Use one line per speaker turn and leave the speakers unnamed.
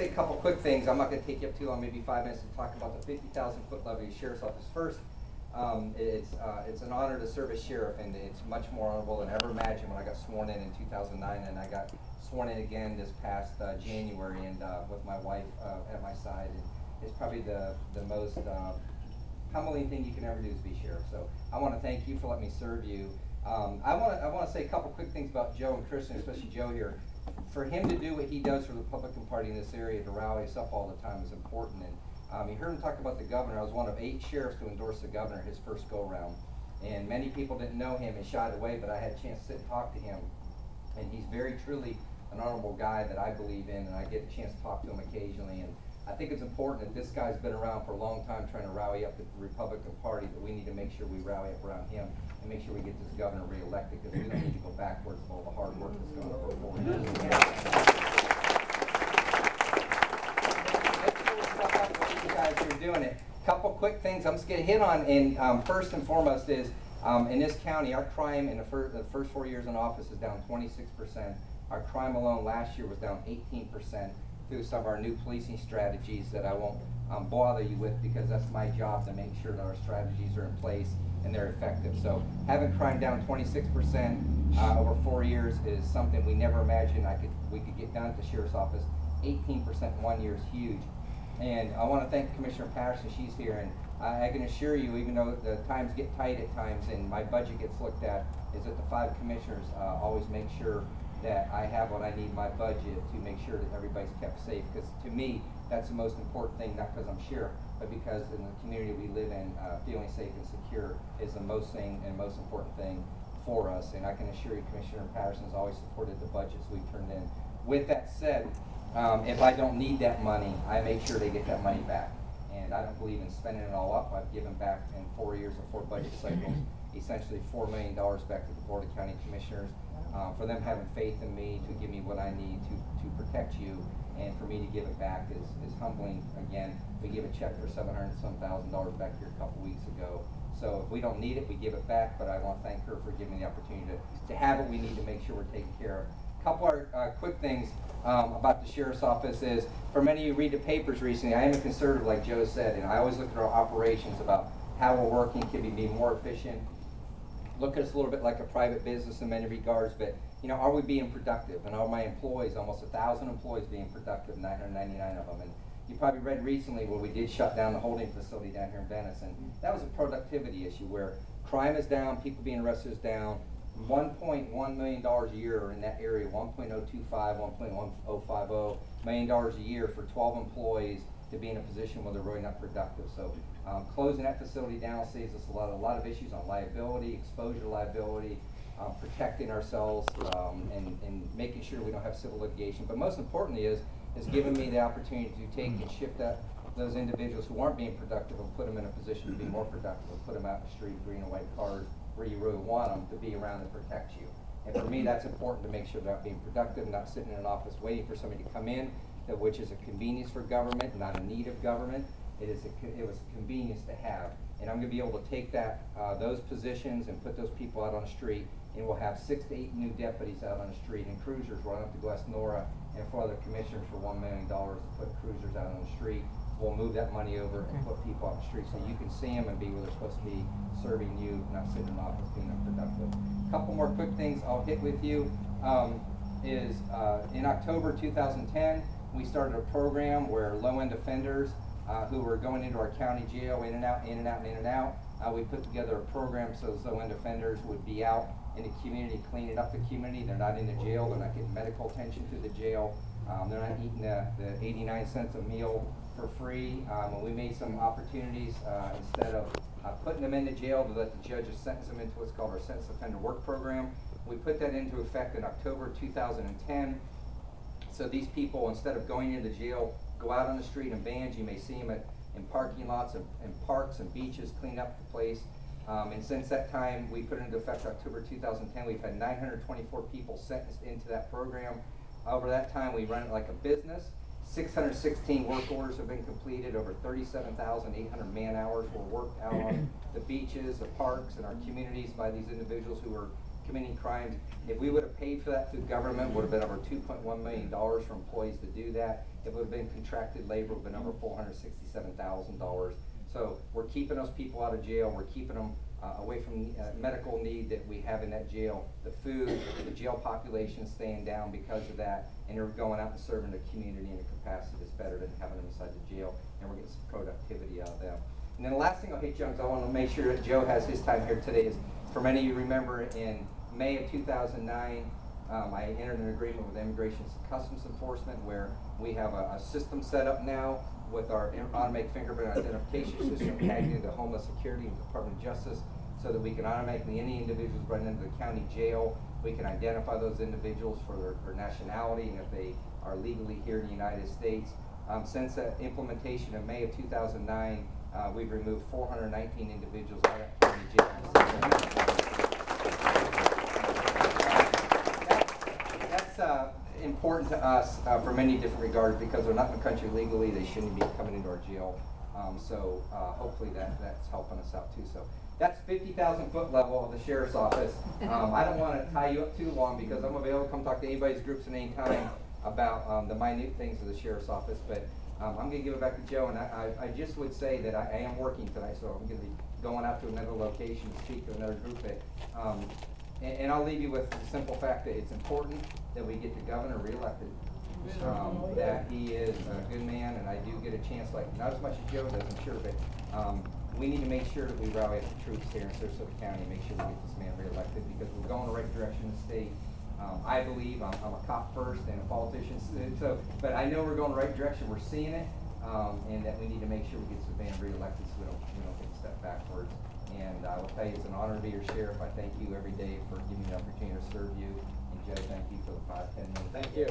say a couple quick things. I'm not going to take you up too long, maybe 5 minutes to talk about the 50,000-foot levy of the Sheriff's Office. First, it's an honor to serve as sheriff, and it's much more honorable than I ever imagined when I got sworn in 2009, and I got sworn in again this past January, and with my wife at my side. And it's probably the most humbling thing you can ever do is be sheriff. So I want to thank you for letting me serve you. I want to say a couple quick things about Joe and Kristen, especially Joe here. For him to do what he does for the Republican Party in this area, to rally us up all the time, is important. And you heard him talk about the governor. I was one of 8 sheriffs to endorse the governor his first go-round. And many people didn't know him and shied away, but I had a chance to sit and talk to him. And he's very truly an honorable guy that I believe in, and I get a chance to talk to him occasionally. And I think it's important that this guy's been around for a long time trying to rally up the Republican Party, that we need to make sure we rally up around him and make sure we get this governor reelected, because we don't need to go backwards with all the hard work that's gone over 4 years. What you guys are doing it. Couple quick things I'm just going to hit on, and first and foremost is in this county, our crime in the first 4 years in office is down 26%. Our crime alone last year was down 18%. Through some of our new policing strategies that I won't bother you with, because that's my job to make sure that our strategies are in place and they're effective. So having crime down 26% over 4 years is something we never imagined we could get done at the Sheriff's Office. 18% in 1 year is huge. And I want to thank Commissioner Patterson. She's here, and I can assure you, even though the times get tight at times and my budget gets looked at, is that the 5 commissioners always make sure that I have what I need in my budget to make sure that everybody's kept safe. Because to me, that's the most important thing, not because I'm sheriff, but because in the community we live in, feeling safe and secure is the most important thing for us. And I can assure you, Commissioner Patterson has always supported the budgets we've turned in. With that said, if I don't need that money, I make sure they get that money back. And I don't believe in spending it all up. I've given back in 4 years of 4 budget cycles, essentially $4 million back to the Board of County Commissioners. For them having faith in me to give me what I need to protect you, and for me to give it back is humbling. Again, we give a check for $700-some thousand back here a couple weeks ago. So if we don't need it, we give it back, but I want to thank her for giving me the opportunity to have what we need to make sure we're taken care of. A couple of quick things about the Sheriff's Office is, for many of you read the papers recently, I am a conservative, like Joe said, and I always look at our operations about how we're working, can we be more efficient. Look at us a little bit like a private business in many regards, but you know, are we being productive? And are my employees, almost 1,000 employees, being productive? 999 of them. And you probably read recently where we did shut down the holding facility down here in Venice, and that was a productivity issue where crime is down, people being arrested is down. $1.1 million a year in that area, 1.025, 1.1050 million a year for 12 employees to be in a position where they're really not productive. So closing that facility down saves us a lot of issues on liability, exposure to liability, protecting ourselves, and making sure we don't have civil litigation. But most importantly is giving me the opportunity to take and shift those individuals who aren't being productive and put them in a position to be more productive, and put them out in the street, green and white cars, where you really want them to be around and protect you. And for me, that's important, to make sure they're not being productive, not sitting in an office waiting for somebody to come in, which is a convenience for government, not a need of government. It was a convenience to have. And I'm going to be able to take those positions and put those people out on the street, and we'll have 6 to 8 new deputies out on the street, and cruisers. We'll have to go ask Nora and 4 other commissioners for $1 million to put cruisers out on the street. We'll move that money over and put people on the street so you can see them and be where they're supposed to be, serving you, not sitting in an office being unproductive. A couple more quick things I'll hit with you is in October 2010, we started a program where low-end offenders who were going into our county jail, in and out, in and out, in and out, we put together a program so those low-end offenders would be out in the community, cleaning up the community. They're not in the jail, they're not getting medical attention through the jail, they're not eating the 89 cents a meal for free. And we made some opportunities instead of putting them into jail to let the judges sentence them into what's called our Sentence Offender Work Program. We put that into effect in October 2010. So these people, instead of going into jail, go out on the street in vans. You may see them in parking lots and parks and beaches, clean up the place. And since that time, we put it into effect October 2010, we've had 924 people sentenced into that program. Over that time, we run it like a business. 616 work orders have been completed. Over 37,800 man-hours were worked out on the beaches, the parks, and our communities by these individuals who are committing crimes. If we would have paid for that through government, would have been over $2.1 million for employees to do that. If it would have been contracted labor, it would have been over $467,000. So we're keeping those people out of jail. We're keeping them away from medical need that we have in that jail. The food, the jail population is staying down because of that, and they're going out and serving the community in a capacity that's better than having them inside the jail, and we're getting some productivity out of them. And then the last thing I'll hit you on, because I want to make sure that Joe has his time here today, is for many of you remember in May of 2009, I entered an agreement with Immigration and Customs Enforcement where we have a system set up now with our automatic fingerprint identification system tagged into Homeland Security and Department of Justice, so that we can automatically, any individuals brought into the county jail, we can identify those individuals for their nationality and if they are legally here in the United States. Since that implementation in May of 2009, we've removed 419 individuals out of county jail. That's important to us for many different regards, because they're not in the country legally, they shouldn't be coming into our jail. So hopefully that's helping us out too. So that's 50,000 foot level of the Sheriff's Office. I don't want to tie you up too long, because I'm available to come talk to anybody's groups at any time about the minute things of the Sheriff's Office. But I'm going to give it back to Joe, and I just would say that I am working tonight, so I'm going to be going out to another location to speak to another group. And I'll leave you with the simple fact that it's important that we get the governor reelected. That he is a good man, and I do get a chance, like not as much as Joe does, I'm sure, but we need to make sure that we rally up the troops here in Sarasota County and make sure we get this man reelected, because we're going the right direction in the state. I believe I'm a cop first and a politician, so, but I know we're going the right direction. We're seeing it, and that we need to make sure we get this man reelected so we don't take a step backwards. And I will tell you, it's an honor to be your sheriff. I thank you every day for giving me the opportunity to serve you. And Joe, thank you for the 5-10 minutes.
Thank you.